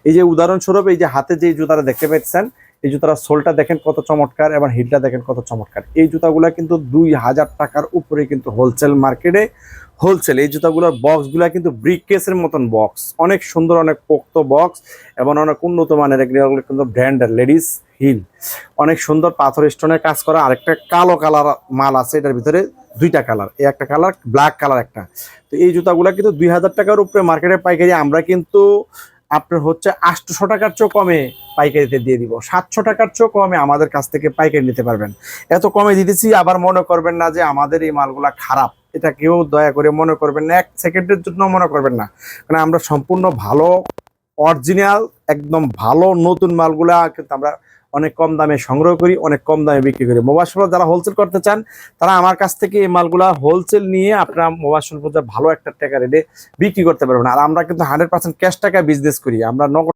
এই যে উদাহরণস্বরূপ এই যে হাতে যে জুতাটা দেখতে পাচ্ছেন, এই জুতার সোলটা দেখেন কত চমৎকার এবং হিলটা দেখেন কত চমৎকার। এই জুতাগুলা কিন্তু 2000 টাকার উপরে কিন্তু হোলসেল মার্কেটে হোলসেল। এই জুতাগুলোর বক্সগুলা কিন্তু ব্রিক কেসের মতন বক্স, অনেক সুন্দর, অনেক পোক্ত বক্স এবং অনেক উন্নত মানের। এগুলো কিন্তু ব্র্যান্ডের লেডিস হিল, অনেক সুন্দর পাথর স্টোনের কাজ করা। আরেকটা কালো কালার মাল আছে এটার ভিতরে, দুইটা কালার, এই একটা কালার ব্ল্যাক কালার একটা। তো এই জুতাগুলা কিন্তু 2000 টাকার উপরে মার্কেটে পাইকারি, আমরা কিন্তু আপনার হচ্ছে 800 টাকার চেয়েও কমে পাইকারিতে দিয়ে দিব। 700 টাকার চেয়েও কমে আমাদের কাছ থেকে পাইকারি নিতে পারবেন। এত কমে দিতেছি, আবার মনে করবেন না যে আমাদের এই মালগুলা খারাপ, এটা কেউ দয়া করে মনে করবেন না, 1 সেকেন্ডের জন্য মনে করবেন না। কারণ আমরা সম্পূর্ণ ভালো অরিজিনাল একদম ভালো নতুন মালগুলা কিন্তু আমরা অনেক কম দামে সংগ্রহ করি, অনেক কম দামে বিক্রি করি। মোবাইল শপ যারা হোলসেল করতে চান তারা আমার কাছ থেকে এই মালগুলা হোলসেল নিয়ে আপনারা মোবাইল শপ ভালো একটা টাকা রেটে বিক্রি করতে পারবেন। আর আমরা কিন্তু 100% ক্যাশ টাকা বিজনেস করি, আমরা নগদ